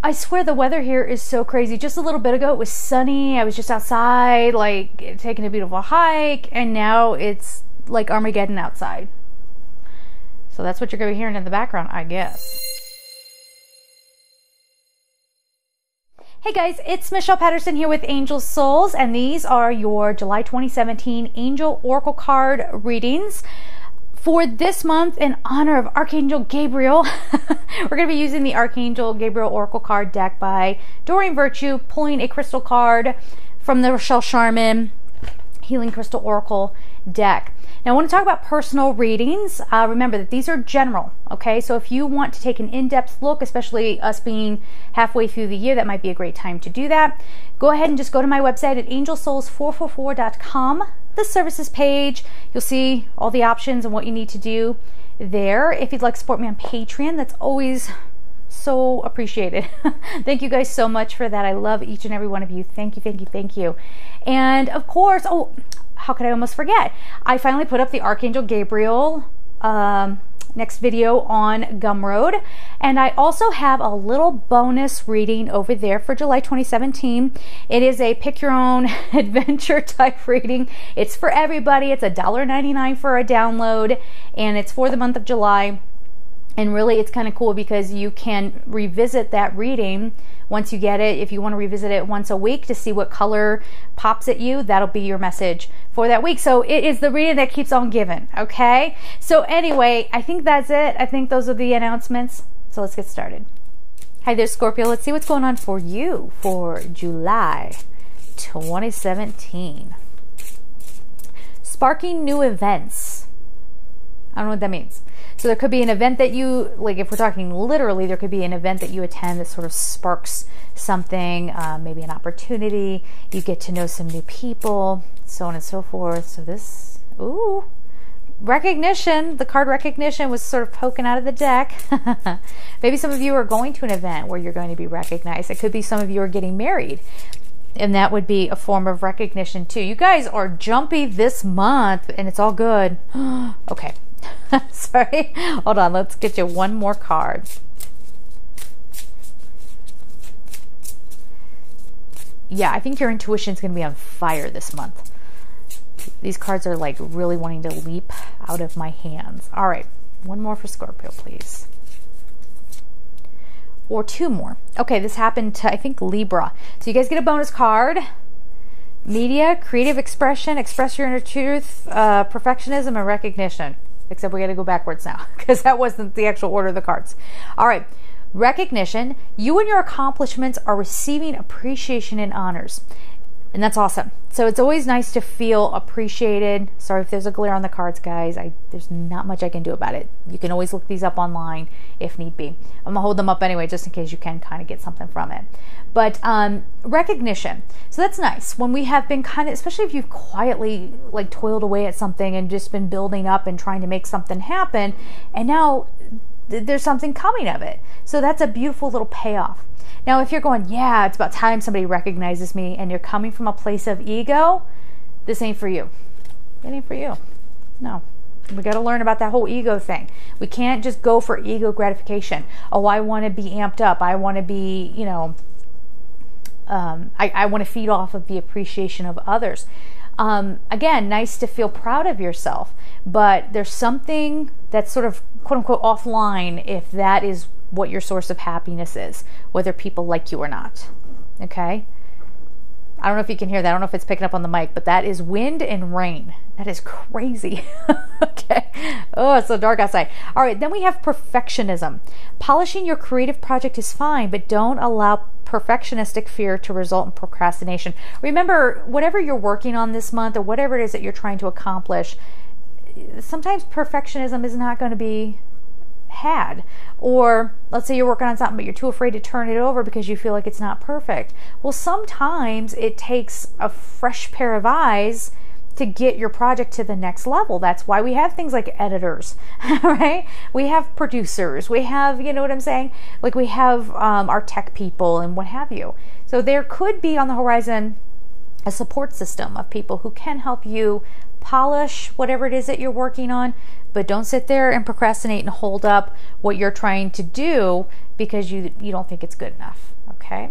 I swear the weather here is so crazy. Just a little bit ago it was sunny. I was just outside like taking a beautiful hike, and now it's like Armageddon outside. So that's what you're going to be hearing in the background, I guess. Hey guys, it's Michelle Patterson here with Angel Souls, and these are your July 2017 Angel Oracle card readings. For this month, in honor of Archangel Gabriel, we're going to be using the Archangel Gabriel Oracle card deck by Doreen Virtue, pulling a crystal card from the Rochelle Sharman Healing Crystal Oracle deck. Now, I want to talk about personal readings. Remember that these are general, okay? So if you want to take an in-depth look, especially us being halfway through the year, that might be a great time to do that. Go ahead and just go to my website at angelsouls444.com. The services page. You'll see all the options and what you need to do there. If you'd like to support me on Patreon, that's always so appreciated. Thank you guys so much for that. I love each and every one of you. Thank you, thank you, thank you. And of course, oh, how could I almost forget? I finally put up the Archangel Gabriel next video on Gumroad, and I also have a little bonus reading over there for July 2017. It is a pick your own adventure type reading. It's for everybody. It's $1.99 for a download, and it's for the month of July. And really, it's kind of cool because you can revisit that reading once you get it. If you want to revisit it once a week to see what color pops at you, that'll be your message for that week. So it is the reading that keeps on giving, okay? So anyway, I think that's it. I think those are the announcements. So let's get started. Hi there, Scorpio. Let's see what's going on for you for July 2017. Sparking new events. I don't know what that means. So there could be an event that you, like if we're talking literally, there could be an event that you attend that sort of sparks something, maybe an opportunity. You get to know some new people, so on and so forth. So this, ooh, recognition, the card recognition was sort of poking out of the deck. Maybe some of you are going to an event where you're going to be recognized. It could be some of you are getting married, and that would be a form of recognition too. You guys are jumpy this month, and it's all good. Okay. Sorry. Hold on. Let's get you one more card. Yeah, I think your intuition is going to be on fire this month. These cards are like really wanting to leap out of my hands. All right. One more for Scorpio, please. Or two more. Okay, this happened to, I think, Libra. So you guys get a bonus card. Media, creative expression, express your inner truth, perfectionism, and recognition. Except we got to go backwards now because that wasn't the actual order of the cards. All right. Recognition. You and your accomplishments are receiving appreciation and honors. And that's awesome. So it's always nice to feel appreciated. Sorry if there's a glare on the cards, guys. There's not much I can do about it. You can always look these up online if need be. I'm going to hold them up anyway just in case you can kind of get something from it. But recognition. So that's nice. When we have been kind of, especially if you've quietly like toiled away at something and just been building up and trying to make something happen, and now there's something coming of it. So that's a beautiful little payoff. Now, if you're going, yeah, it's about time somebody recognizes me, and you're coming from a place of ego, this ain't for you. It ain't for you. No. We got to learn about that whole ego thing. We can't just go for ego gratification. Oh, I want to be amped up. I want to be, you know, I want to feed off of the appreciation of others. Again, nice to feel proud of yourself, but there's something that's sort of quote unquote offline if that is what your source of happiness is, whether people like you or not. Okay? I don't know if you can hear that. I don't know if it's picking up on the mic, but that is wind and rain. That is crazy. Okay. Oh, it's so dark outside. All right. Then we have perfectionism. Polishing your creative project is fine, but don't allow perfectionistic fear to result in procrastination. Remember, whatever you're working on this month or whatever it is that you're trying to accomplish, sometimes perfectionism is not going to be had. Or let's say you're working on something but you're too afraid to turn it over because you feel like it's not perfect. Well, sometimes it takes a fresh pair of eyes to get your project to the next level. That's why we have things like editors, right? We have producers, we have, you know what I'm saying? Like we have our tech people and what have you. So there could be on the horizon a support system of people who can help you polish whatever it is that you're working on, but don't sit there and procrastinate and hold up what you're trying to do because you don't think it's good enough, okay?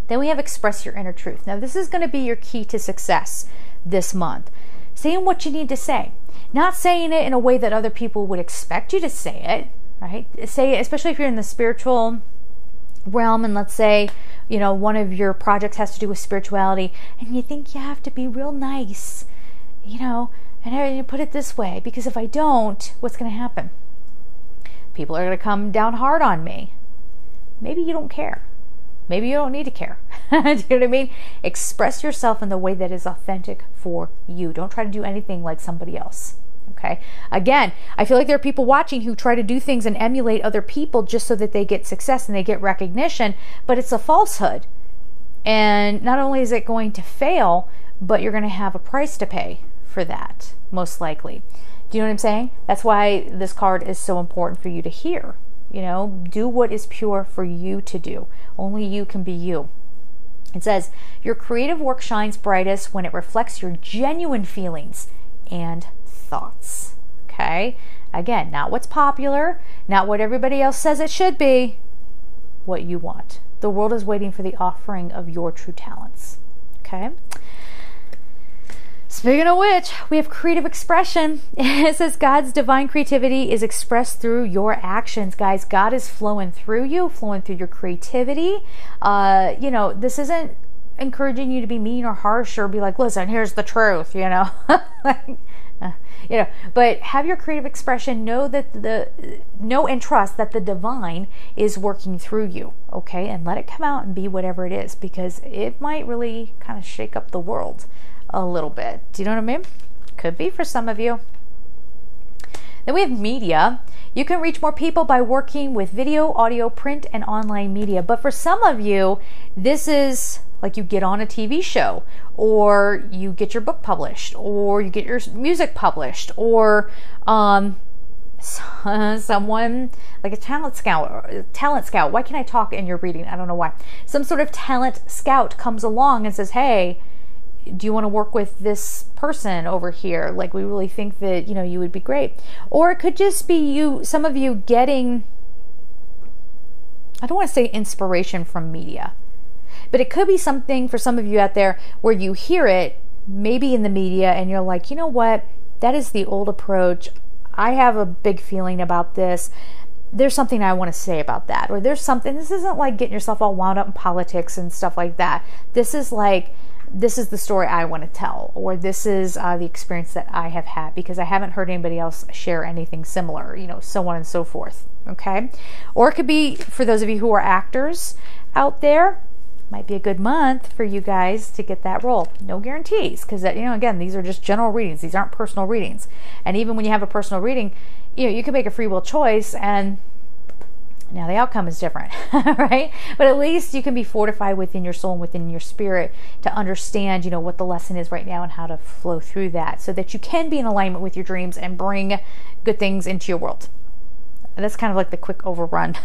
Then we have express your inner truth. Now, this is going to be your key to success this month. Saying what you need to say. Not saying it in a way that other people would expect you to say it, right? Say it, especially if you're in the spiritual realm, and let's say, you know, one of your projects has to do with spirituality, and you think you have to be real nice, you know, and you put it this way, because if I don't, what's going to happen? People are going to come down hard on me. Maybe you don't care. Maybe you don't need to care. Do you know what I mean? Express yourself in the way that is authentic for you. Don't try to do anything like somebody else. Okay? Again, I feel like there are people watching who try to do things and emulate other people just so that they get success and they get recognition, but it's a falsehood. And not only is it going to fail, but you're going to have a price to pay for that, most likely. Do you know what I'm saying? That's why this card is so important for you to hear. You know, do what is pure for you to do. Only you can be you. It says, your creative work shines brightest when it reflects your genuine feelings and thoughts. Okay? Again, not what's popular, not what everybody else says it should be, what you want. The world is waiting for the offering of your true talents. Okay? Speaking of which, we have creative expression. It says God's divine creativity is expressed through your actions. Guys, God is flowing through you, flowing through your creativity. You know, this isn't encouraging you to be mean or harsh or be like, listen, here's the truth, you know. You know, but have your creative expression, know and trust that the divine is working through you, okay? And let it come out and be whatever it is, because it might really kind of shake up the world a little bit. Do you know what I mean? Could be for some of you. Then we have media. You can reach more people by working with video, audio, print, and online media. But for some of you, this is like you get on a TV show, or you get your book published, or you get your music published, or someone like a talent scout. Why can't I talk in your reading? I don't know why. Some sort of talent scout comes along and says, hey, do you want to work with this person over here? Like, we really think that, you know, you would be great. Or it could just be you, some of you getting, I don't want to say inspiration from media, but it could be something for some of you out there where you hear it maybe in the media and you're like, you know what, that is the old approach. I have a big feeling about this. There's something I want to say about that. Or there's something, this isn't like getting yourself all wound up in politics and stuff like that. This is like, this is the story I want to tell, or this is the experience that I have had, because I haven't heard anybody else share anything similar, you know, so on and so forth. Okay? Or it could be for those of you who are actors out there, might be a good month for you guys to get that role. No guarantees, because, you know, again, these are just general readings. These aren't personal readings. And even when you have a personal reading, you know, you can make a free will choice and now the outcome is different, right? But at least you can be fortified within your soul and within your spirit to understand, you know, what the lesson is right now and how to flow through that, so that you can be in alignment with your dreams and bring good things into your world. And that's kind of like the quick overrun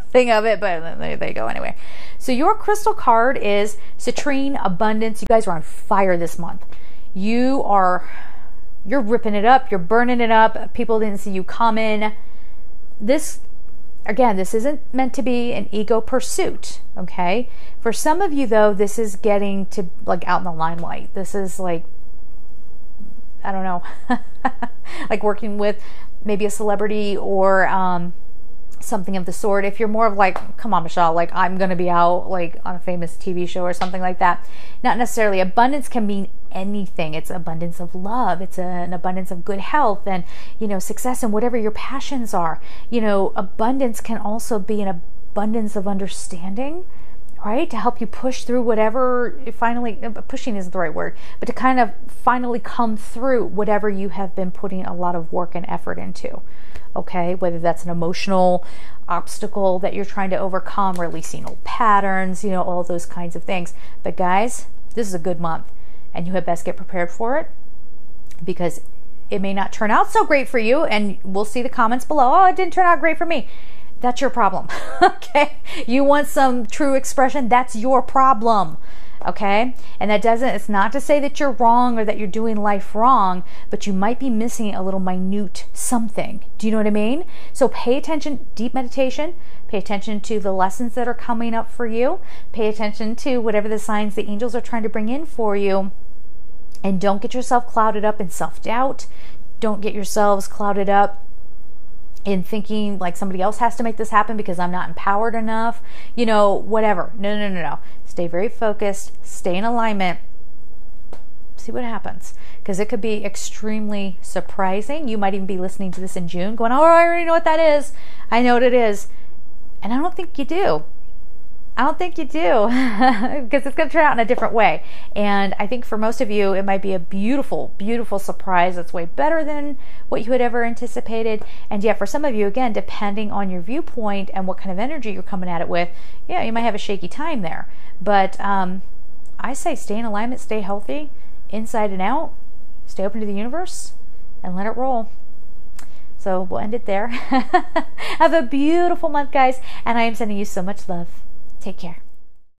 thing of it, but there you go anyway. So your crystal card is citrine, abundance. You guys are on fire this month. You're ripping it up. You're burning it up. People didn't see you coming. Again, this isn't meant to be an ego pursuit, okay? For some of you, though, this is getting to, like, out in the limelight. This is, like, I don't know, like working with maybe a celebrity or something of the sort. If you're more of like, come on, Michelle, like, I'm going to be out, like, on a famous TV show or something like that. Not necessarily. Abundance can mean anything. It's abundance of love. It's an abundance of good health and, you know, success and whatever your passions are. You know, abundance can also be an abundance of understanding, right? To help you push through whatever, finally, pushing isn't the right word, but to kind of finally come through whatever you have been putting a lot of work and effort into. Okay, whether that's an emotional obstacle that you're trying to overcome, releasing old patterns, you know, all those kinds of things. But guys, this is a good month, and you had best get prepared for it, because it may not turn out so great for you, and we'll see the comments below. Oh, it didn't turn out great for me. that's your problem. Okay? You want some true expression, that's your problem. Okay? And it's not to say that you're wrong or that you're doing life wrong, but you might be missing a little minute something. Do you know what I mean? So pay attention, deep meditation, pay attention to the lessons that are coming up for you, pay attention to whatever the signs the angels are trying to bring in for you, and don't get yourself clouded up in self-doubt. Don't get yourselves clouded up in thinking like somebody else has to make this happen because I'm not empowered enough, you know, whatever. No. Stay very focused, stay in alignment, see what happens, because it could be extremely surprising. You might even be listening to this in June going, oh, I already know what that is. I know what it is. And I don't think you do. Because it's going to turn out in a different way. And I think for most of you, it might be a beautiful, beautiful surprise that's way better than what you had ever anticipated. And yet for some of you, again, depending on your viewpoint and what kind of energy you're coming at it with, yeah, you might have a shaky time there. But I say stay in alignment, stay healthy, inside and out, stay open to the universe, and let it roll. So we'll end it there. Have a beautiful month, guys. And I am sending you so much love. Take care.